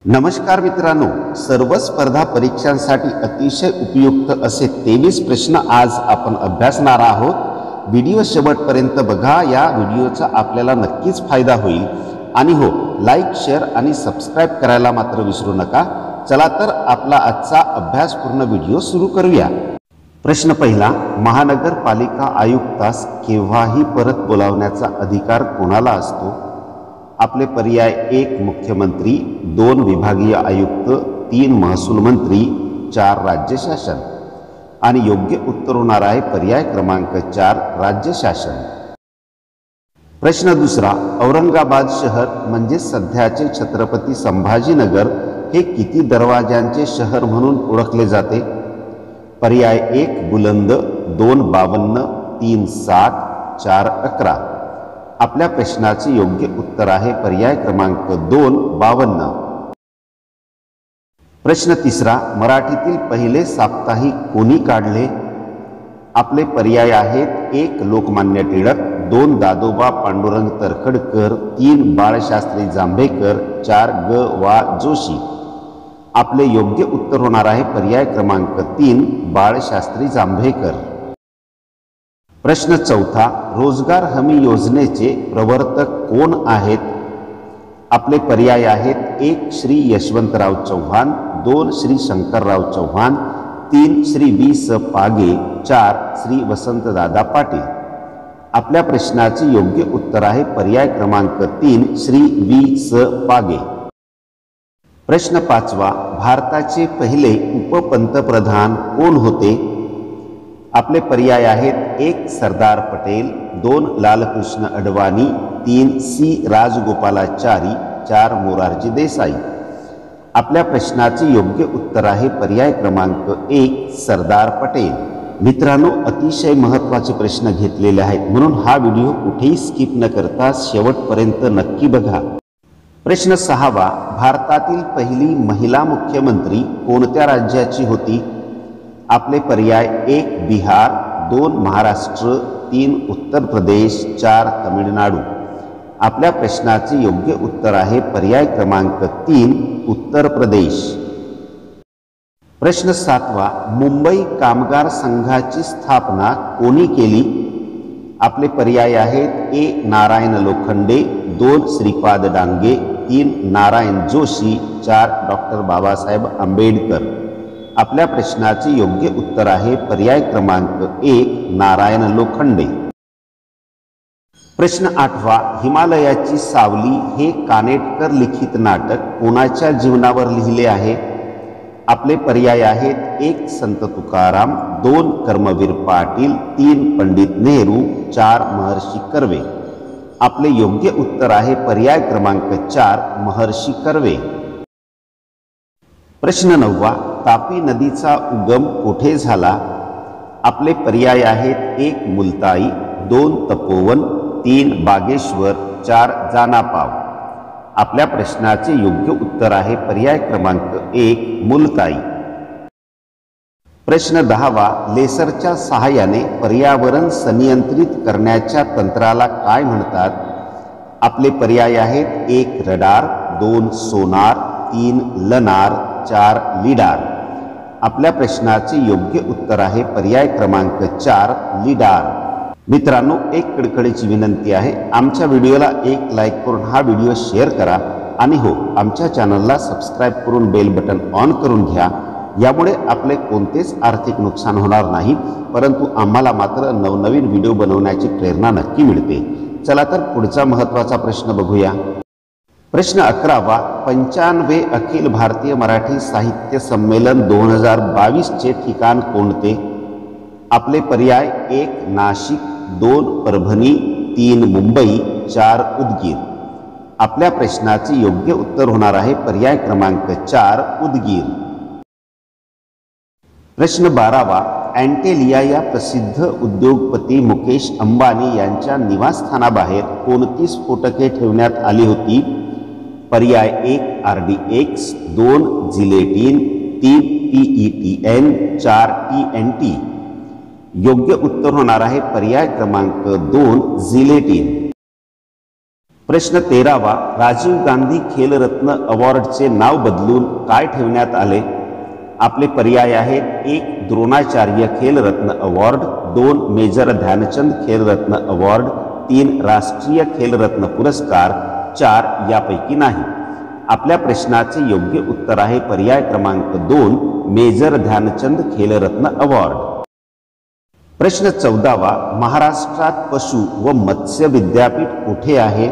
नमस्कार मित्रांनो, सर्व स्पर्धा परीक्षांसाठी अतिशय उपयुक्त असे 23 प्रश्न आज आपण अभ्यासणार आहोत। व्हिडिओ शेवटपर्यंत बघा। या व्हिडिओचा आपल्याला नक्कीच फायदा होईल आणि हो, लाईक, शेअर आणि सबस्क्राइब करायला मात्र विसरू नका। चला तर आपला आजचा अभ्यासपूर्ण व्हिडिओ सुरू करूया। प्रश्न पहिला, महानगरपालिका आयुक्तास केव्हाही परत बोलावण्याचा अधिकार कोणाला असतो? आपले पर्याय 1 मुख्यमंत्री, 2 विभागीय आयुक्त, 3 महसूल मंत्री, 4 राज्य शासन। आणि योग्य उत्तर होणार आहे पर्याय क्रमांक 4 राज्य शासन। प्रश्न दुसरा, औरंगाबाद शहर म्हणजे सध्याचे छत्रपती संभाजीनगर हे किती दरवाजांचे शहर म्हणून ओळखले जाते? पर्याय 1 बुलंद, 2 52, 3 60, 4 11। आपल्या प्रश्नाचे योग्य उत्तर आहे पर्याय क्रमांक 2 52। प्रश्न तिसरा, मराठीतील पहिले साप्ताहिक कोणी काढले? आपले पर्याय आहेत 1 लोकमान्य टिळक, 2 दादोबा पांडुरंग तरखडकर, 3 बाळशास्त्री जांभेकर, 4 ग वा जोशी। आपले योग्य उत्तर होणार आहे पर्याय क्रमांक 3 बाळशास्त्री जांभेकर। प्रश्न चौथा, रोजगार हमी योजनेचे प्रवर्तक कोण आहेत? आपले पर्याय आहेत 1 श्री यशवंतराव चव्हाण, 2 श्री शंकरराव चव्हाण, 3 श्री वी स पागे, 4 श्री वसंतदादा पाटील। आपल्या प्रश्नाचे योग्य उत्तर आहे पर्याय क्रमांक 3 श्री वी स पागे। प्रश्न पाचवा, भारताचे पहिले उपपंतप्रधान कोण होते? आपले पर्याय आहेत 1 सरदार पटेल, 2 लालकृष्ण अडवाणी, 3 सी राजगोपालाचारी, 4 मोरारजी देसाई। आपल्या प्रश्नाचे योग्य उत्तर आहे पर्याय क्रमांक 1 सरदार पटेल। मित्रांनो, अतिशय महत्त्वाचे प्रश्न घेतलेले आहेत, म्हणून हा व्हिडिओ कुठेही स्किप न करता शेवटपर्यंत नक्की बघा। प्रश्न 6वा, भारतातील पहिली महिला मुख्यमंत्री कोणत्या राज्याची होती? आपले पर्याय 1 बिहार, 2 महाराष्ट्र, 3 उत्तर प्रदेश, 4 तामिळनाडू। आपल्या प्रश्नाचे योग्य उत्तर आहे पर्याय क्रमांक 3 उत्तर प्रदेश। प्रश्न 7वा, मुंबई कामगार संघाची स्थापना कोणी केली? आपले पर्याय आहेत 1 नारायण लोखंडे, 2 श्रीपाद डांगे, 3 नारायण जोशी, 4 डॉक्टर बाबासाहेब आंबेडकर। आपल्या प्रश्नाचे योग्य उत्तर आहे पर्याय क्रमांक 1 नारायण लोखंडे। प्रश्न 8वा, हिमालयाची सावली हे कानेटकर लिखित नाटक कोणाच्या जीवनावर लिहिले आहे? आपले पर्याय आहेत 1 संत तुकाराम, 2 कर्मवीर पाटील, 3 पंडित नेहरू, 4 महर्षी कर्वे। आपले योग्य उत्तर आहे पर्याय क्रमांक 4 महर्षी कर्वे। प्रश्न 9वा, तापी नदीचा उगम कोठे झाला? आपले पर्याय आहेत 1 मुलताई, 2 तपोवन, 3 बागेश्वर, 4 जानापाव। आपल्या प्रश्नाचे योग्य उत्तर आहे पर्याय क्रमांक 1 मुलताई। प्रश्न 10वा, लेसरच्या सहाय्याने पर्यावरण संनियंत्रित करण्याच्या तंत्राला काय म्हणतात? आपले पर्याय आहेत 1 रडार, 2 सोनार, 3 लनार, 4 लिडार। आपल्या प्रश्नाचे योग्य उत्तर आहे पर्याय क्रमांक 4 लिडार। मित्रांनो, एक कडकडीची विनंती आहे, आमच्या व्हिडिओला एक लाईक करून हा व्हिडिओ शेअर करा आणि हो, आमच्या चॅनलला सबस्क्राइब करून बेल बटन ऑन करून घ्या। यामुळे आपले कोणतेच आर्थिक नुकसान होणार नाही, परंतु आम्हाला मात्र नवनवीन व्हिडिओ बनवण्याची प्रेरणा नक्की मिळते। चला तर पुढचा महत्त्वाचा प्रश्न बघूया। प्रश्न 11वा, 95वे अखिल भारतीय मराठी साहित्य संमेलन 2022 चे ठिकाण कोणते? आपले पर्याय 1 नाशिक, 2 परभणी, 3 मुंबई, 4 उदगीर। आपल्या प्रश्नाचे योग्य उत्तर होणार आहे पर्याय क्रमांक 4 उदगीर। प्रश्न 12वा, अँटेलिया या प्रसिद्ध उद्योगपती मुकेश अंबानी यांच्या निवासस्थानाबाहेर कोणती स्फोटके ठेवण्यात आली होती? पर्याय 1 RDX, 2 जिलेटिन, 3 PETN, 4 TNT। योग्य उत्तर होणार आहे पर्याय क्रमांक 2 जिलेटिन। प्रश्न 13वा, राजीव गांधी खेलरत्न अवॉर्डचे नाव बदलून काय ठेवण्यात आले? आपले पर्याय आहेत 1 Dronacharya Khel Ratna award, 2 major Dhyan Chand Khel Ratna award, 3 Rashtriya Khel Ratna पुरस्कार, 4 यापैकी नाही। आपल्या प्रश्नाचे योग्य उत्तर आहे पर्याय क्रमांक 2 मेजर ध्यानचंद खेलरत्न अवॉर्ड। प्रश्न 14वा, महाराष्ट्रात पशु व मत्स्य विद्यापीठ कुठे आहे?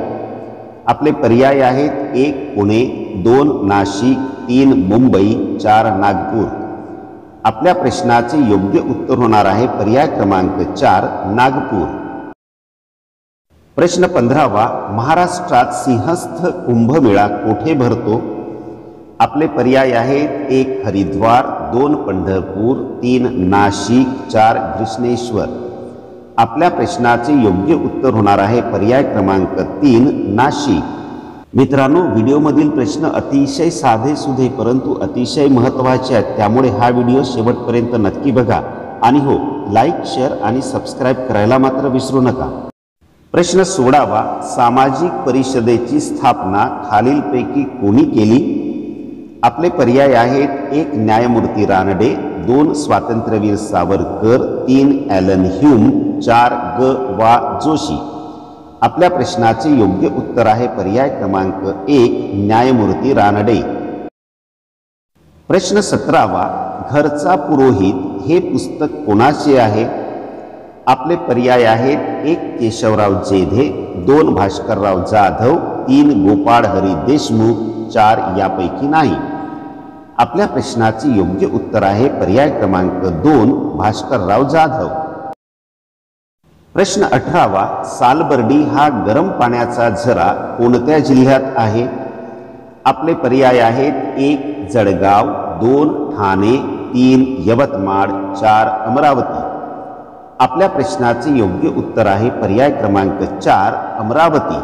आपले पर्याय आहेत 1 पुणे, 2 नाशिक, 3 मुंबई, 4 नागपूर। आपल्या प्रश्नाचे योग्य उत्तर होणार आहे पर्याय क्रमांक 4 नागपूर। प्रश्न 15वा, महाराष्ट्रात सिंहस्थ कुंभमेळा कोठे भरतो? आपले पर्याय आहेत 1 हरिद्वार, 2 पंढरपूर, 3 नाशिक, 4 घृष्णेश्वर। आपल्या प्रश्नाचे योग्य उत्तर होणार आहे पर्याय क्रमांक 3 नाशिक। मित्रांनो, व्हिडिओमधील प्रश्न अतिशय साधे सुधे परंतु अतिशय महत्त्वाचे आहेत, त्यामुळे हा व्हिडिओ शेवटपर्यंत नक्की बघा आणि हो, लाईक, शेअर आणि सबस्क्राईब करायला मात्र विसरू नका। प्रश्न 16वा, सामाजिक परिषदेची स्थापना खालीलपैकी कोणी केली? आपले पर्याय आहेत 1 न्यायमूर्ती रानडे, 2 स्वातंत्र्यवीर सावरकर, 3 ॲलन ह्यूम, 4 ग वा जोशी। आपल्या प्रश्नाचे योग्य उत्तर आहे पर्याय क्रमांक 1 न्यायमूर्ती रानडे। प्रश्न 17वा, घरचा पुरोहित हे पुस्तक कोणाचे आहे? आपले पर्याय आहेत 1 केशवराव जेधे, 2 भास्करराव जाधव, 3 गोपाळ हरी देशमुख, 4 यापैकी नाही। आपल्या प्रश्नाचे योग्य उत्तर आहे पर्याय क्रमांक 2 भास्करराव जाधव। प्रश्न 18वा, सालबर्डी हा गरम पाण्याचा झरा कोणत्या जिल्ह्यात आहे? आपले पर्याय आहेत 1 जळगाव, 2 ठाणे, 3 यवतमाळ, 4 अमरावती। आपल्या प्रश्नाचे योग्य उत्तर आहे पर्याय क्रमांक 4 अमरावती।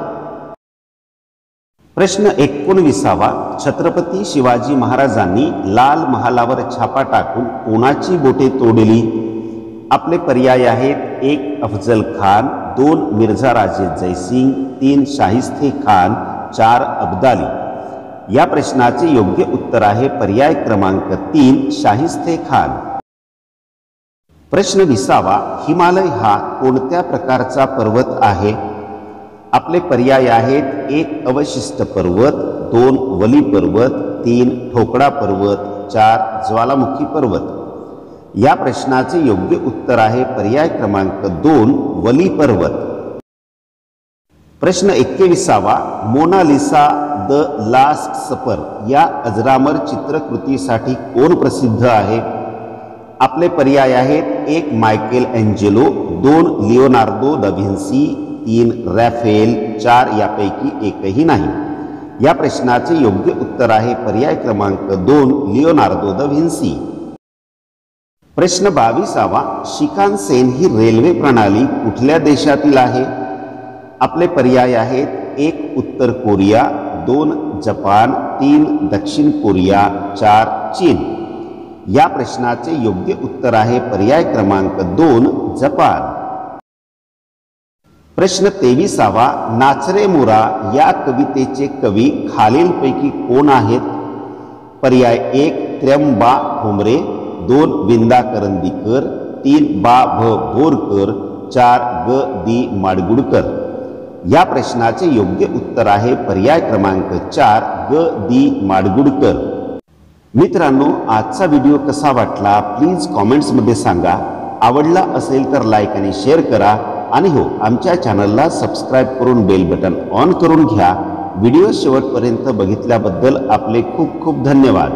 प्रश्न 19वा, छत्रपती शिवाजी महाराजांनी लाल महालावर छापा टाकून कोणाची बोटे तोडली? आपले पर्याय आहेत 1 अफजल खान, 2 मिर्झा राजे जयसिंग, 3 शाहिस्ते खान, 4 अब्दाली। या प्रश्नाचे योग्य उत्तर आहे पर्याय क्रमांक 3 शाहिस्ते खान। प्रश्न 20वा, हिमालय हा कोणत्या प्रकारचा पर्वत आहे? आपले पर्याय आहेत 1 अवशिष्ट पर्वत, 2 वली पर्वत, 3 ठोकळा पर्वत, 4 ज्वालामुखी पर्वत। या प्रश्नाचे योग्य उत्तर आहे पर्याय क्रमांक 2 वली पर्वत। प्रश्न 21वा, मोनालिसा द लास्ट सपर या अजरामर चित्रकृतीसाठी कोण प्रसिद्ध आहे? आपले पर्याय आहेत 1 मायकेल एंजेलो, 2 लिओनार्दो दा व्हिन्सी, 3 रॅफेल, 4 यापैकी एकही नाही। या प्रश्नाचे योग्य उत्तर आहे पर्याय क्रमांक 2 लिओनार्दो दा व्हिन्सी। प्रश्न 22वा, शिकानसेन ही रेल्वे प्रणाली कुठल्या देशातील आहे? आपले पर्याय आहेत 1 उत्तर कोरिया, 2 जपान, 3 दक्षिण कोरिया, 4 चीन। या प्रश्नाचे योग्य उत्तर आहे पर्याय क्रमांक 2 जपान। प्रश्न 23वा, नाचरे मोरा या कवितेचे कवी खालीलपैकी कोण आहेत? पर्याय 1 त्र्यंबा ठोंबरे, 2 विंदा करंदीकर, 3 बा भ बोरकर, 4 ग दी माडगुळकर। या प्रश्नाचे योग्य उत्तर आहे पर्याय क्रमांक 4 ग दी माडगुळकर। मित्रांनो, आजचा व्हिडिओ कसा वाटला प्लीज कॉमेंट्समध्ये सांगा। आवडला असेल तर लाईक आणि शेअर करा आणि हो, आमच्या चॅनलला सबस्क्राईब करून बेल बटन ऑन करून घ्या। व्हिडिओ शेवटपर्यंत बघितल्याबद्दल आपले खूप खूप धन्यवाद।